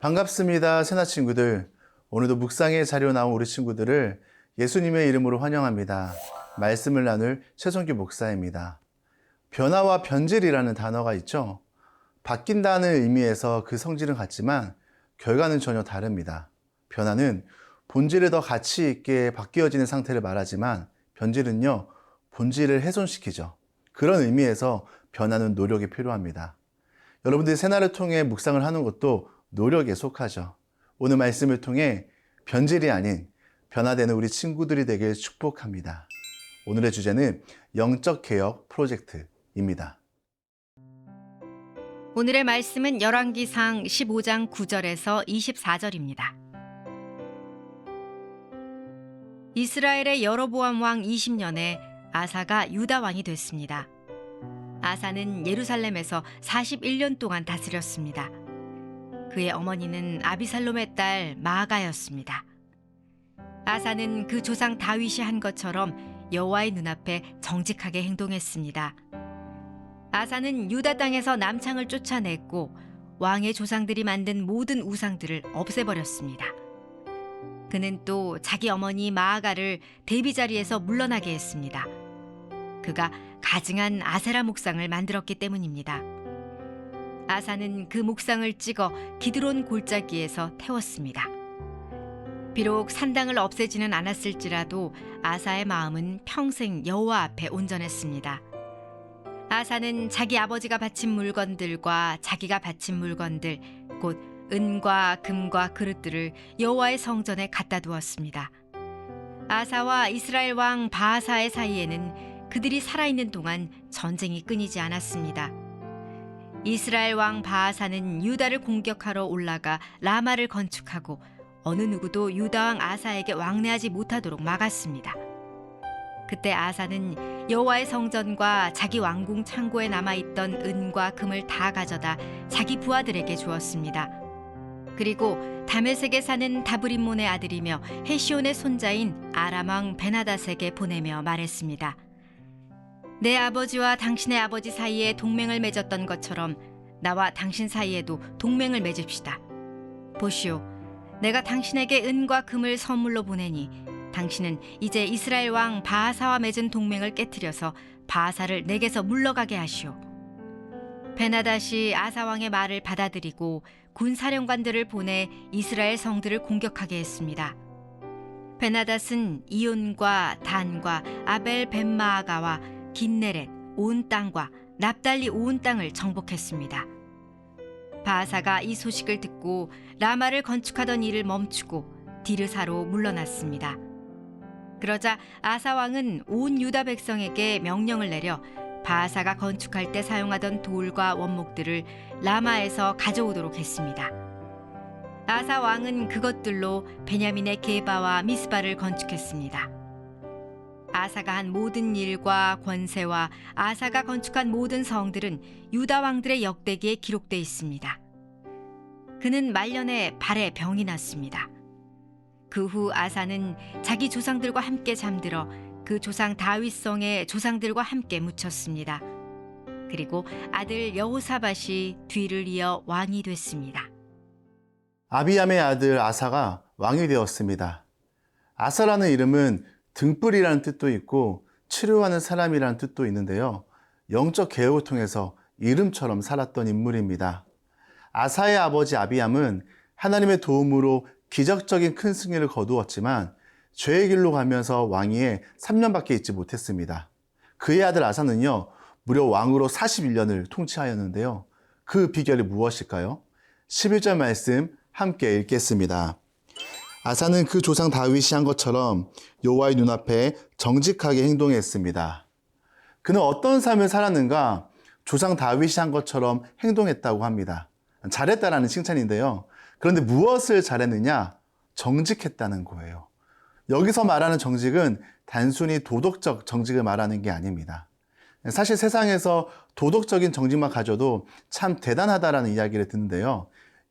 반갑습니다. 새나 친구들. 오늘도 묵상의 자료 나온 우리 친구들을 예수님의 이름으로 환영합니다. 말씀을 나눌 최성규 목사입니다. 변화와 변질이라는 단어가 있죠. 바뀐다는 의미에서 그 성질은 같지만 결과는 전혀 다릅니다. 변화는 본질을 더 가치 있게 바뀌어지는 상태를 말하지만 변질은요, 본질을 훼손시키죠. 그런 의미에서 변화는 노력이 필요합니다. 여러분들이 새날을 통해 묵상을 하는 것도 노력에 속하죠. 오늘 말씀을 통해 변질이 아닌 변화되는 우리 친구들이 되길 축복합니다. 오늘의 주제는 영적 개혁 프로젝트입니다. 오늘의 말씀은 열왕기상 15장 9절에서 24절입니다. 이스라엘의 여로보암 왕 20년에 아사가 유다 왕이 됐습니다. 아사는 예루살렘에서 41년 동안 다스렸습니다. 그의 어머니는 아비살롬의 딸 마아가였습니다. 아사는 그 조상 다윗이 한 것처럼 여호와의 눈앞에 정직하게 행동했습니다. 아사는 유다 땅에서 남창을 쫓아냈고 왕의 조상들이 만든 모든 우상들을 없애버렸습니다. 그는 또 자기 어머니 마아가를 대비 자리에서 물러나게 했습니다. 그가 가증한 아세라 목상을 만들었기 때문입니다. 아사는 그 목상을 찍어 기드론 골짜기에서 태웠습니다. 비록 산당을 없애지는 않았을지라도 아사의 마음은 평생 여호와 앞에 온전했습니다. 아사는 자기 아버지가 바친 물건들과 자기가 바친 물건들, 곧 은과 금과 그릇들을 여호와의 성전에 갖다 두었습니다. 아사와 이스라엘 왕 바하사의 사이에는 그들이 살아있는 동안 전쟁이 끊이지 않았습니다. 이스라엘 왕 바하사는 유다를 공격하러 올라가 라마를 건축하고 어느 누구도 유다 왕 아사에게 왕래하지 못하도록 막았습니다. 그때 아사는 여호와의 성전과 자기 왕궁 창고에 남아있던 은과 금을 다 가져다 자기 부하들에게 주었습니다. 그리고 다메섹에 사는 다브림몬의 아들이며 헤시온의 손자인 아람 왕 베나닷에게 보내며 말했습니다. 내 아버지와 당신의 아버지 사이에 동맹을 맺었던 것처럼 나와 당신 사이에도 동맹을 맺읍시다. 보시오, 내가 당신에게 은과 금을 선물로 보내니 당신은 이제 이스라엘 왕 바하사와 맺은 동맹을 깨트려서 바하사를 내게서 물러가게 하시오. 베나닷이 아사 왕의 말을 받아들이고 군 사령관들을 보내 이스라엘 성들을 공격하게 했습니다. 베나닷은 이온과 단과 아벨 벤마아가와 긴네렛 온 땅과 납달리 온 땅을 정복했습니다. 바하사가 이 소식을 듣고 라마를 건축하던 일을 멈추고 디르사로 물러났습니다. 그러자 아사 왕은 온 유다 백성에게 명령을 내려 바하사가 건축할 때 사용하던 돌과 원목들을 라마에서 가져오도록 했습니다. 아사 왕은 그것들로 베냐민의 게바와 미스바를 건축했습니다. 아사가 한 모든 일과 권세와 아사가 건축한 모든 성들은 유다 왕들의 역대기에 기록돼 있습니다. 그는 말년에 발에 병이 났습니다. 그 후 아사는 자기 조상들과 함께 잠들어 그 조상 다윗성의 조상들과 함께 묻혔습니다. 그리고 아들 여호사밧이 뒤를 이어 왕이 됐습니다. 아비암의 아들 아사가 왕이 되었습니다. 아사라는 이름은 등불이라는 뜻도 있고 치료하는 사람이라는 뜻도 있는데요. 영적 개혁을 통해서 이름처럼 살았던 인물입니다. 아사의 아버지 아비암은 하나님의 도움으로 기적적인 큰 승리를 거두었지만 죄의 길로 가면서 왕위에 3년밖에 있지 못했습니다. 그의 아들 아사는요, 무려 왕으로 41년을 통치하였는데요. 그 비결이 무엇일까요? 11절 말씀 함께 읽겠습니다. 아사는 그 조상 다윗이 한 것처럼 여호와의 눈앞에 정직하게 행동했습니다. 그는 어떤 삶을 살았는가? 조상 다윗이 한 것처럼 행동했다고 합니다. 잘했다라는 칭찬인데요. 그런데 무엇을 잘했느냐? 정직했다는 거예요. 여기서 말하는 정직은 단순히 도덕적 정직을 말하는 게 아닙니다. 사실 세상에서 도덕적인 정직만 가져도 참 대단하다라는 이야기를 듣는데요.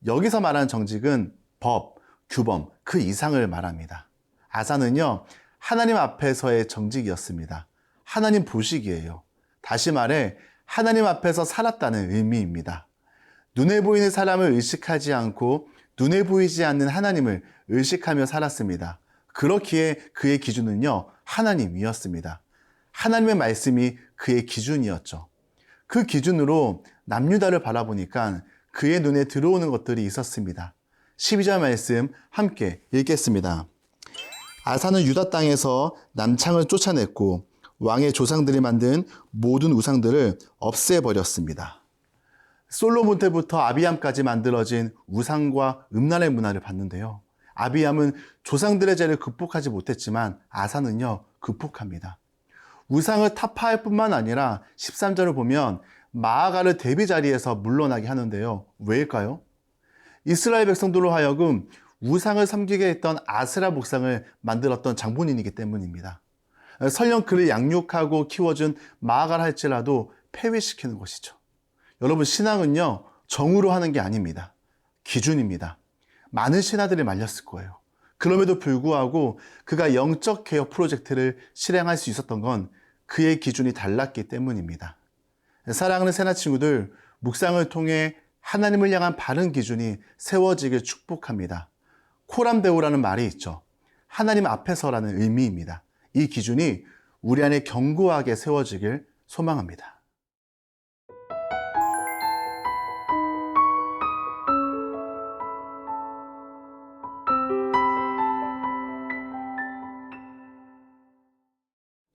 여기서 말하는 정직은 법, 규범, 그 이상을 말합니다. 아사는요, 하나님 앞에서의 정직이었습니다. 하나님 보시기에요. 다시 말해 하나님 앞에서 살았다는 의미입니다. 눈에 보이는 사람을 의식하지 않고 눈에 보이지 않는 하나님을 의식하며 살았습니다. 그렇기에 그의 기준은요, 하나님이었습니다. 하나님의 말씀이 그의 기준이었죠. 그 기준으로 남유다를 바라보니까 그의 눈에 들어오는 것들이 있었습니다. 12절 말씀 함께 읽겠습니다. 아사는 유다 땅에서 남창을 쫓아냈고 왕의 조상들이 만든 모든 우상들을 없애버렸습니다. 솔로몬 때부터 아비암까지 만들어진 우상과 음란의 문화를 봤는데요. 아비암은 조상들의 죄를 극복하지 못했지만 아사는요, 극복합니다. 우상을 타파할 뿐만 아니라 13절을 보면 마아가를 대비 자리에서 물러나게 하는데요. 왜일까요? 이스라엘 백성들로 하여금 우상을 섬기게 했던 아스라 목상을 만들었던 장본인이기 때문입니다. 설령 그를 양육하고 키워준 마아가를 할지라도 폐위시키는 것이죠. 여러분, 신앙은요, 정으로 하는 게 아닙니다. 기준입니다. 많은 신하들이 말렸을 거예요. 그럼에도 불구하고 그가 영적 개혁 프로젝트를 실행할 수 있었던 건 그의 기준이 달랐기 때문입니다. 사랑하는 새나 친구들, 묵상을 통해 하나님을 향한 바른 기준이 세워지길 축복합니다. 코람데오라는 말이 있죠. 하나님 앞에서라는 의미입니다. 이 기준이 우리 안에 견고하게 세워지길 소망합니다.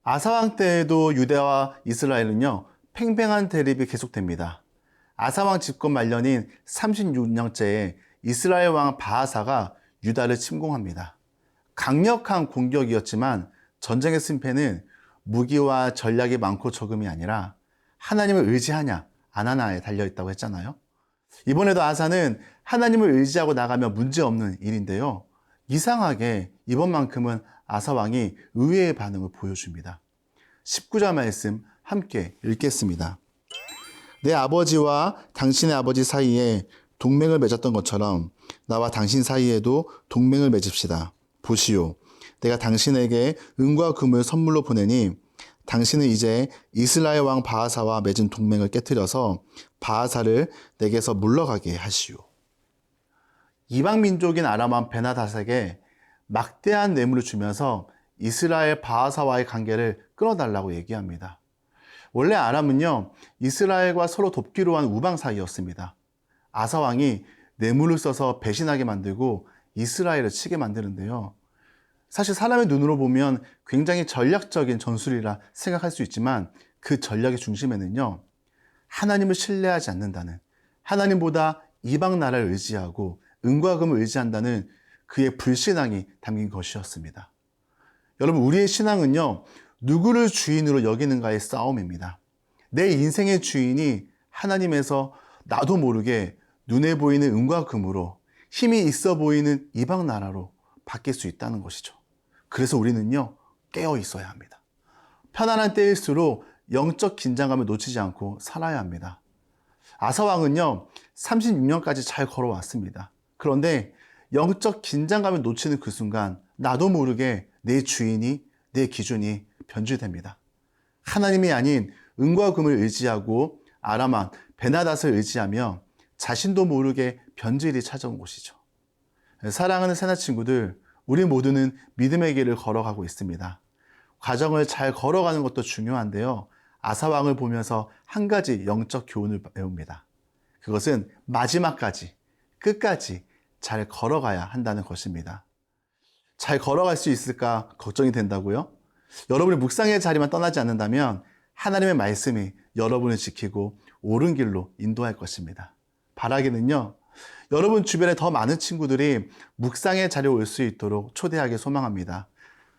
아사왕 때에도 유대와 이스라엘은요, 팽팽한 대립이 계속됩니다. 아사왕 집권 말년인 36년째에 이스라엘 왕 바하사가 유다를 침공합니다. 강력한 공격이었지만 전쟁의 승패는 무기와 전략이 많고 적음이 아니라 하나님을 의지하냐 안 하냐에 달려있다고 했잖아요. 이번에도 아사는 하나님을 의지하고 나가면 문제없는 일인데요. 이상하게 이번만큼은 아사왕이 의외의 반응을 보여줍니다. 19절 말씀 함께 읽겠습니다. 내 아버지와 당신의 아버지 사이에 동맹을 맺었던 것처럼 나와 당신 사이에도 동맹을 맺읍시다. 보시오, 내가 당신에게 은과 금을 선물로 보내니 당신은 이제 이스라엘 왕 바하사와 맺은 동맹을 깨뜨려서 바하사를 내게서 물러가게 하시오. 이방 민족인 아람 왕 베나닷에게 막대한 뇌물을 주면서 이스라엘 바하사와의 관계를 끊어달라고 얘기합니다. 원래 아람은요, 이스라엘과 서로 돕기로 한 우방 사이였습니다. 아사 왕이 뇌물을 써서 배신하게 만들고 이스라엘을 치게 만드는데요. 사실 사람의 눈으로 보면 굉장히 전략적인 전술이라 생각할 수 있지만 그 전략의 중심에는요, 하나님을 신뢰하지 않는다는, 하나님보다 이방 나라를 의지하고 은과 금을 의지한다는 그의 불신앙이 담긴 것이었습니다. 여러분, 우리의 신앙은요, 누구를 주인으로 여기는가의 싸움입니다. 내 인생의 주인이 하나님에서 나도 모르게 눈에 보이는 은과 금으로, 힘이 있어 보이는 이방 나라로 바뀔 수 있다는 것이죠. 그래서 우리는요, 깨어 있어야 합니다. 편안한 때일수록 영적 긴장감을 놓치지 않고 살아야 합니다. 아사왕은요, 36년까지 잘 걸어왔습니다. 그런데 영적 긴장감을 놓치는 그 순간 나도 모르게 내 주인이, 내 기준이 변질됩니다. 하나님이 아닌 은과 금을 의지하고 아람 왕 베나닷을 의지하며 자신도 모르게 변질이 찾아온 것이죠. 사랑하는 새나 친구들, 우리 모두는 믿음의 길을 걸어가고 있습니다. 과정을 잘 걸어가는 것도 중요한데요. 아사왕을 보면서 한 가지 영적 교훈을 배웁니다. 그것은 마지막까지, 끝까지 잘 걸어가야 한다는 것입니다. 잘 걸어갈 수 있을까 걱정이 된다고요? 여러분이 묵상의 자리만 떠나지 않는다면 하나님의 말씀이 여러분을 지키고 옳은 길로 인도할 것입니다. 바라기는요, 여러분 주변에 더 많은 친구들이 묵상의 자리에 올 수 있도록 초대하기 소망합니다.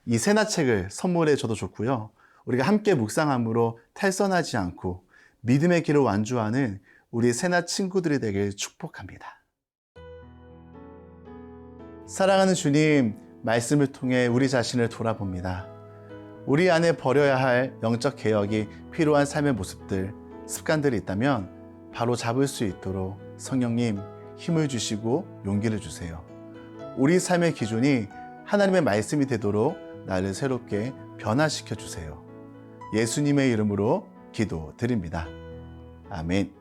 이 새나책을 선물해 줘도 좋고요. 우리가 함께 묵상함으로 탈선하지 않고 믿음의 길을 완주하는 우리 새나 친구들이 되길 축복합니다. 사랑하는 주님, 말씀을 통해 우리 자신을 돌아봅니다. 우리 안에 버려야 할 영적 개혁이 필요한 삶의 모습들, 습관들이 있다면 바로 잡을 수 있도록 성령님 힘을 주시고 용기를 주세요. 우리 삶의 기준이 하나님의 말씀이 되도록 나를 새롭게 변화시켜 주세요. 예수님의 이름으로 기도드립니다. 아멘.